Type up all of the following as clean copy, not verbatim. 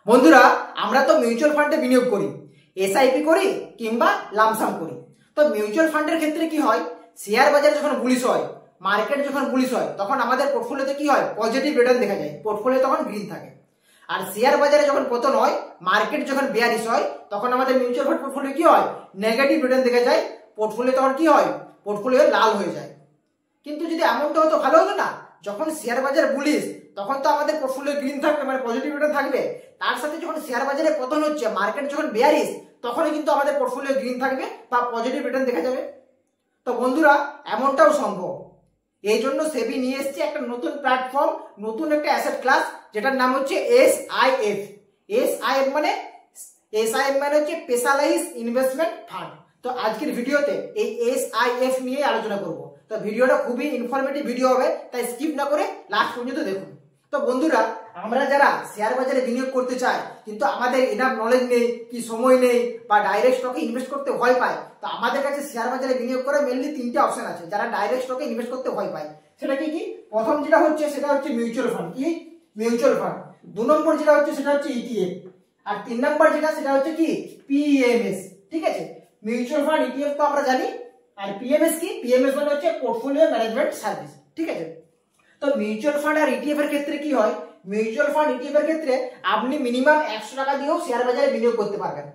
বন্ধুরা, আমরা তো মিউচুয়াল ফান্ডে বিনিয়োগ করি, এসআইপি করি কিংবা লামসাম করি। তো মিউচুয়াল ফান্ডের ক্ষেত্রে কি হয়, শেয়ার বাজার যখন বুলিশ হয়, মার্কেট যখন বুলিশ হয়, তখন আমাদের পোর্টফোলিওতে কি হয়, পজিটিভ রিটার্ন দেখা যায়, পোর্টফোলিও তখন গ্রিন থাকে। আর শেয়ার বাজারে যখন পতন হয়, মার্কেট যখন বেয়ারিশ হয়, তখন আমাদের মিউচুয়াল ফান্ড পোর্টফোলিও কি হয়, নেগেটিভ রিটার্ন দেখা যায়, পোর্টফোলিও তখন কি হয়, পোর্টফোলিও লাল হয়ে যায়। কিন্তু যদি এমনটা হতো ভালো হতো না, যখন শেয়ার বাজার বুলিশ তখন তো আমাদের পোর্টফোলিও গ্রিন থাকবে, মানে পজিটিভ রিটার্ন থাকবে। তার সাথে যখন শেয়ার বাজারে পতন হচ্ছে, মার্কেট যখন বেয়ারিশ, তখনই কিন্তু আমাদের পোর্টফোলিও গ্রিন থাকবে বা পজিটিভ রিটার্ন দেখা যাবে। তো বন্ধুরা, এমনটাও সম্ভব। এই জন্য সেবি নিয়ে এসছে একটা নতুন প্ল্যাটফর্ম, নতুন একটা অ্যাসেট ক্লাস, যেটার নাম হচ্ছে এসআইএফ। এসআইএফ মানে হচ্ছে স্পেশালাইজড ইনভেস্টমেন্ট ফান্ড। তো আজকের ভিডিওতে এই এসআইএফ নিয়ে আলোচনা করব। তো ভিডিওটা খুবই ইনফরমেটিভ ভিডিও হবে, তাই স্কিপ না করে লাস্ট পর্যন্ত দেখুন। তো বন্ধুরা, আমরা যারা শেয়ার বাজারে বিনিয়োগ করতে চাই কিন্তু আমাদের এনাফ নলেজ নেই, কি সময় নেই, বা ডাইরেক্ট স্টকে ইনভেস্ট করতে ভয় পায়, তো আমাদের কাছে শেয়ার বাজারে বিনিয়োগ করার মেনলি তিনটে অপশন আছে। যারা ডাইরেক্ট স্টকে ইনভেস্ট করতে ভয় পায়, সেটা কি কি? প্রথম যেটা হচ্ছে সেটা হচ্ছে মিউচুয়াল ফান্ড। কি? Mutual fund. 2 নম্বর যেটা হচ্ছে সেটা হচ্ছে ইটিএফ। আর 3 নম্বর যেটা সেটা হচ্ছে কি? পিএমএস। ঠিক আছে, মিউচুয়াল ফান্ড, ইটিএফ তো আমরা জানি। আর পিএমএস কি? পিএমএস মানে হচ্ছে পোর্টফোলিও ম্যানেজমেন্ট সার্ভিস। ঠিক আছে, তো মিউচুয়াল ফান্ড আর ইটিএফ এর ক্ষেত্রে কি হয়, মিউচুয়াল ফান্ড ইটিএফ এর ক্ষেত্রে আপনি মিনিমাম 100 টাকা দিয়েও শেয়ার বাজারে বিনিয়োগ করতে পারবেন।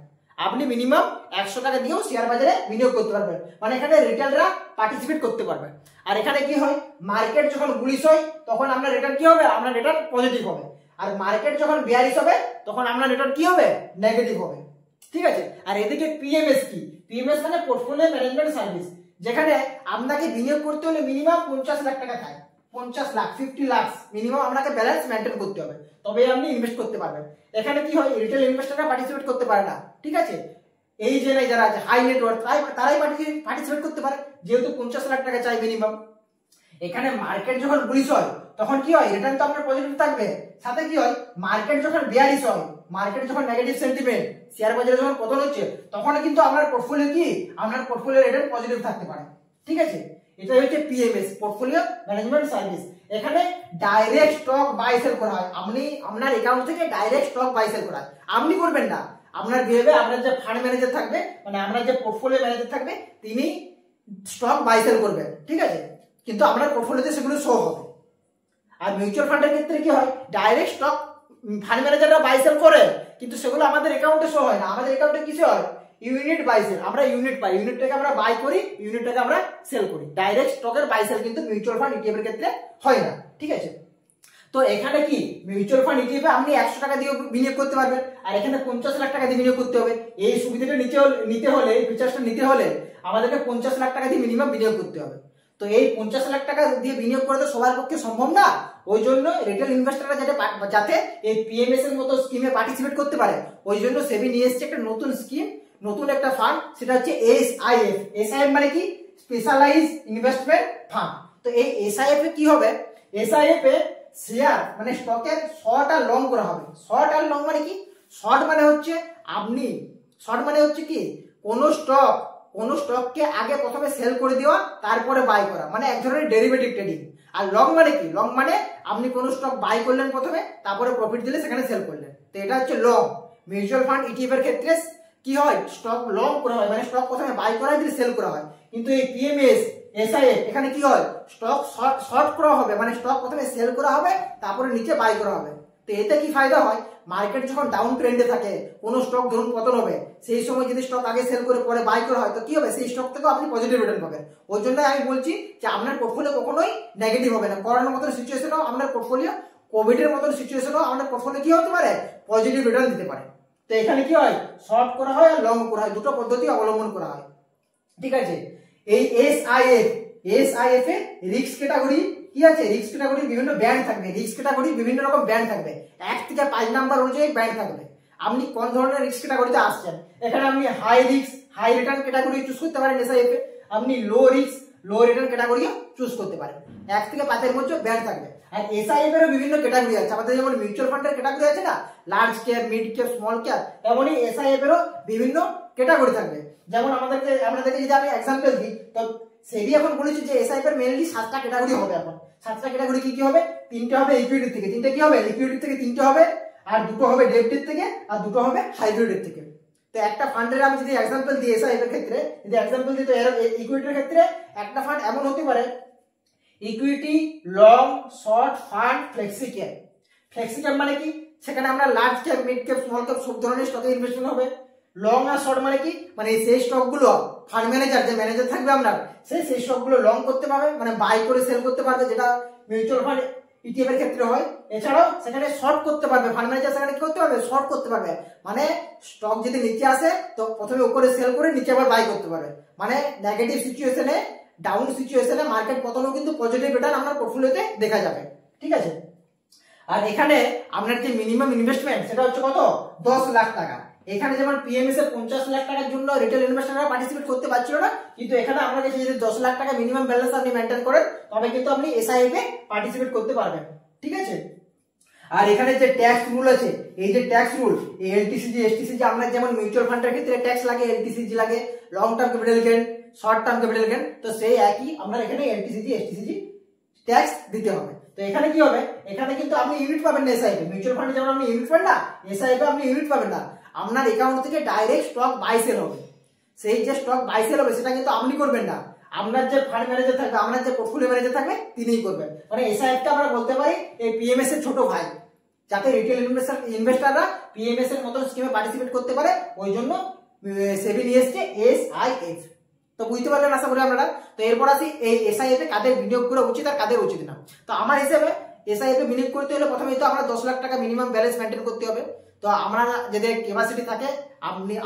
আপনি মিনিমাম 100 টাকা দিয়েও শেয়ার বাজারে বিনিয়োগ করতে পারবেন, মানে এখানে রিটেলরা পার্টিসিপেট করতে পারবে। আর এখানে কি হয়, মার্কেট যখন বুলিশ হয় তখন আপনার রিটার্ন কি হবে, আপনার রিটার্ন পজিটিভ হবে। আর মার্কেট যখন বেয়ারিশ হবে তখন আপনার রিটার্ন কি হবে, নেগেটিভ হবে। ঠিক আছে, আর এদিকে পিএমএস কি? পিএমএস মানে পোর্টফোলিও ম্যানেজমেন্ট সার্ভিস, যেখানে আপনাকে বিনিয়োগ করতে হলে মিনিমাম 50 লাখ টাকা চাই। 50 লাখ, 50 লাখ মিনিমাম আপনাকে ব্যালেন্স মেনটেন করতে হবে, তবে আপনি ইনভেস্ট করতে পারবেন। এখানে কি হয়, রিটেল ইনভেস্টররা পার্টিসিপেট করতে পারে না। ঠিক আছে, এই যে যারা আছে হাই নেটওয়ার্থ, তারাই পার্টিসিপেট করতে পারে, যেহেতু 50 লাখ টাকা চাই মিনিমাম। এখানে মার্কেট যখন বুলিশ হয় তখন কি হয়, রিটার্ন তো আপনার পজিটিভ থাকবে। সাথে কি হয়, মার্কেট যখন বেয়ারিশ হয়, মার্কেট যখন নেগেটিভ সেন্টিমেন্ট, শেয়ার বাজারে যখন পতন হচ্ছে, তখন কিন্তু আপনার পোর্টফোলিও কি, আপনার পোর্টফোলিও রিটার্ন পজিটিভ থাকতে পারে। ঠিক আছে, এটা হচ্ছে পিএমএস, পোর্টফোলিও ম্যানেজমেন্ট সার্ভিস। এখানে ডাইরেক্ট স্টক বাই সেল করা হয়। আপনি আপনার অ্যাকাউন্ট থেকে ডাইরেক্ট স্টক বাই সেল করা হয়, আপনি করবেন না। আপনার বিহেভে আপনার যে ফান্ড ম্যানেজার থাকবে, মানে আপনার যে পোর্টফোলিও ম্যানেজার থাকবে, তিনি স্টক বাই সেল করবেন। ঠিক আছে, কিন্তু আপনার পোর্টফোলিওতে সেগুলো শো হবে। আর মিউচুয়াল ফান্ডের ক্ষেত্রে কি হয়, ডাইরেক্ট স্টক ফান্ড ম্যানেজাররা বাই সেল করে, কিন্তু সেগুলো আমাদের অ্যাকাউন্টে শো হয় না। আমাদের অ্যাকাউন্টে কিছু হয়, ইউনিট বাই সেল, আমরা ইউনিট পাই, ইউনিটটাকে আমরা বাই করি, ইউনিটটাকে আমরা সেল করি। ডাইরেক্ট স্টকের বাই সেল কিন্তু মিউচুয়াল ফান্ড ইটিএফ এর ক্ষেত্রে হয় না। ঠিক আছে, তো এখানে কি, মিউচুয়াল ফান্ড ইটিএফ আপনি 100 টাকা দিয়ে বিনিয়োগ করতে পারবেন, আর এখানে 50 লাখ টাকা দিয়ে বিনিয়োগ করতে হবে। এই সুবিধাটা নিতে হলে, এই ফিচারটা নিতে হলে আমাদেরকে 50 লাখ টাকা দিয়ে মিনিমাম বিনিয়োগ করতে হবে। তো এই 50 লাখ টাকা দিয়ে বিনিয়োগ করা তো সবার পক্ষে সম্ভব না। ওই জন্য রিটেল ইনভেস্টররা যাতে এই পিএমএস এর মতো স্কিমে পার্টিসিপেট করতে পারে, ওই জন্য সেবি নিয়ে এসেছে একটা নতুন স্কিম, নতুন একটা ফান্ড, সেটা হচ্ছে এসআইএফ। এসআইএফ মানে কি? Specialised investment fund. তো এই এসআইএফ এ কি হবে, এসআইএফ এ শেয়ার মানে স্টকের শর্ট আর লং করা হবে। শর্ট আর লং মানে কি? শর্ট মানে হচ্ছে কি, কোন স্টককে আগে প্রথমে সেল করে দেওয়া, তারপরে বাই করা, মানে এক ধরনের ডেরিভেটিভ ট্রেডিং। আর লং মানে কি? লং মানে আপনি কোন স্টক বাই করলেন প্রথমে, তারপরে প্রফিট দিলে সেখানে সেল করলেন, তো এটা হচ্ছে লং। মিউচুয়াল ফান্ড ইটিএফ এর ক্ষেত্রে কি হয়, স্টক লং করা হয়, মানে স্টক প্রথমে বাই করা হয়, সেল করা হয়। কিন্তু এই পিএমএস, এসআইএফ, এখানে কি হয়, স্টক শর্ট করা হবে, মানে স্টক প্রথমে সেল করা হবে, তারপরে নিচে বাই করা হবে। তো এতে কি ফায়দা হয়, মার্কেট যখন ডাউন ট্রেন্ডে থাকে, কোন স্টক ধরুন পতন হবে, সেই সময় যদি স্টক আগে সেল করে পরে বাই করা হয়, তো কি হবে, সেই স্টক থেকে আপনি পজিটিভ রিটার্ন পাবেন। ওই জন্য আমি বলছি যে আপনার পোর্টফোলিও কখনোই নেগেটিভ হবে না। করোনার মতন সিচুয়েশনও আপনার পোর্টফোলিও, কোভিড এর মতন সিচুয়েশনও আপনার পোর্টফোলিও কি হতে পারে, পজিটিভ রিটার্ন দিতে পারে। তো এখানে কি হয়, শর্ট করা হয় আর লং করা হয়, দুটো পদ্ধতি অবলম্বন করা হয়। ঠিক আছে, এই এসআইএফ এ রিস্ক ক্যাটাগরি কি আছে, রিস্ক ক্যাটাগরি বিভিন্ন ব্যান্ড থাকবে, রিস্ক ক্যাটাগরি বিভিন্ন রকম ব্যান্ড থাকবে, 1 থেকে 5 নাম্বার অনুযায়ী ব্যান্ড থাকবে। আপনি কোন ধরনের রিস্ক ক্যাটাগরিতে আসছেন, এখানে আপনি high risk high return category choose করতে পারেন এসআইএফ এ, আপনি লো রিস্ক লো রিটার্ন ক্যাটাগরিও চুজ করতে পারেন। 1 থেকে 5 এর মধ্যে ব্যান্ড থাকবে। আর এসআইএফ এর বিভিন্ন ক্যাটাগরি আছে, আমাদের যেমন মিউচুয়াল ফান্ডের ক্যাটাগরি আছে না, large cap, mid cap, small cap, তেমনই এসআইএফ এরও বিভিন্ন ক্যাটাগরি থাকবে। যেমন আপনাদেরকে যদি আমি এক্সাম্পল দিই, তো সেবি এখন বলেছে যে এসআইপি এর মেইনলি 7টা ক্যাটাগরি হবে। এখন 7টা ক্যাটাগরি কি কি হবে, 3টে হবে ইকুইটি থেকে, 3টে কি হবে, ইকুইটি থেকে 3টে হবে, আর দুটো হবে ডেপ্টের থেকে আর দুটো হবে হাইব্রিডের থেকে। তো একটা ফান্ডের আমি যদি এক্সাম্পল দিই এসআইপি এর ক্ষেত্রে, যদি এক্সাম্পল দিই তো ইকুইটির ক্ষেত্রে একটা ফান্ড এমন হতে পারে equity long short fund flexi cap. Flexi cap মানে কি, সেখানে আমরা large cap mid cap small cap সব ধরনের স্টকে ইনভেস্টমেন্ট হবে। লং আর শর্ট মানে কি, মানে সেই স্টকগুলো ফান্ড ম্যানেজার যে ম্যানেজার থাকবে আপনার সেই স্টকগুলো লং করতে পারবে, মানে বাই করে সেল করতে পারবে, যেটা মিউচুয়াল ফান্ড ইটিএফ এর ক্ষেত্রে হয়। এছাড়াও সেখানে শর্ট করতে পারবে, ফান্ড ম্যানেজার সেখানে কি করতে পারবে, শর্ট করতে পারবে, মানে স্টক যদি নিচে আসে তো প্রথমে উপরে সেল করে নিচে আবার বাই করতে পারবে, মানে নেগেটিভ সিচুয়েশনে ডাউন সিচুয়েশনে মার্কেট পতনও কিন্তু পজিটিভ রিটার্ন আপনার পোর্টফোলিওতে দেখা যাবে। ঠিক আছে, আর এখানে আপনার যে মিনিমাম ইনভেস্টমেন্ট সেটা হচ্ছে কত, 10 লাখ টাকা। এখানে যেমন পিএমএস এ 50 লাখ টাকার জন্য রিটেল ইনভেস্টররা পার্টিসিপেট করতে পারছিল না, কিন্তু এখানে আপনার কাছে যদি 10 লাখ টাকা মিনিমাম ব্যালেন্স আপনি মেইনটেইন করেন তবে কিন্তু আপনি এসআইপি পার্টিসিপেট করতে পারবেন। ঠিক আছে, আর এখানে যে ট্যাক্স রুল আছে, এই যে ট্যাক্স রুল, এই এলটিসিজি এসটিসিজি আমরা যেমন মিউচুয়াল ফান্ডের ক্ষেত্রে ট্যাক্স লাগে, এলটিসিজি লাগে long term capital gain, short term capital gain, তো সেই একই আমরা এখানে এলটিসিজি এসটিসিজি ট্যাক্স দিতে হবে। তো এখানে কি হবে, এখানে কিন্তু আপনি ইউনিট পাবেন না এসআইপি, মিউচুয়াল ফান্ডে যেমন আপনি ইউনিট পাবেন না, এসআইপি আপনি ইউনিট পাবেন না, আপনার অ্যাকাউন্ট থেকে ডাইরেক্ট স্টক বাই সেল হবে। সেই যে স্টক বাই সেল হবে সেটা কিন্তু আপনি করবেন না, আপনার যে ফান্ড ম্যানেজার থাকবে, আপনার যে পোর্টফোলিও ম্যানেজার থাকবে তিনিই করবেন। মানে এসআইপিটা আমরা বলতে পারি এই পিএমএস এর ছোট ভাই, যাতে রিটেল ইনভেস্টররা পিএমএস এর মতো স্কিমে পার্টিসিপেট করতে পারে, ওই জন্য সেবি নিয়ে এসছে এসআইএফ। তো বুঝতে পারলেন আশা করি আপনারা। তো এরপর আসি এই এসআইএফ এ কাদের বিনিয়োগ করা উচিত আর কাদের উচিত না। তো আমার হিসেবে এসআইএফ এ বিনিয়োগ করতে হলে প্রথমে তো আমরা 10 লাখ টাকা মিনিমাম ব্যালেন্স মেইনটেইন করতে হবে। তো আমরা যদি ক্যাপাসিটি থাকে,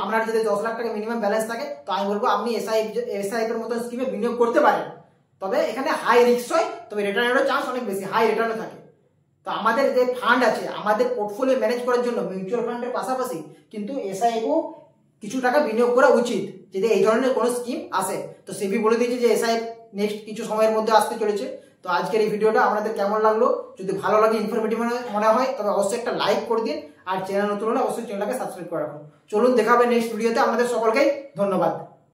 আপনার যদি 10 লাখ টাকা মিনিমাম ব্যালেন্স থাকে, তো আমি বলবো আপনি এসআইএফ এর মতো স্কিমে বিনিয়োগ করতে পারেন। তবে এখানে হাই রিস্ক হয়, তবে রিটার্নেরও চান্স অনেক বেশি, হাই রিটার্ন থাকে। তো আমাদের যে ফান্ড আছে, আমাদের পোর্টফোলিও ম্যানেজ করার জন্য মিউচুয়াল ফান্ডের পাশাপাশি কিন্তু এসআইপিও কিছু টাকা বিনিয়োগ করা উচিত যদি এই ধরনের কোনো স্কিম আসে। তো সেবি বলে দিয়েছে যে এসআইপি নেক্সট কিছু সময়ের মধ্যে আসতে চলেছে। তো আজকের এই ভিডিওটা আপনাদের কেমন লাগলো, যদি ভালো লাগে ইনফরমেটিভ মনে হয় তবে অবশ্যই একটা লাইক করে দিন, আর চ্যানেল নতুন হলে অবশ্যই চ্যানেলটাকে সাবস্ক্রাইব করে রাখুন। চলুন দেখা হবে নেক্সট ভিডিওতে, আপনাদের সকলকেই ধন্যবাদ।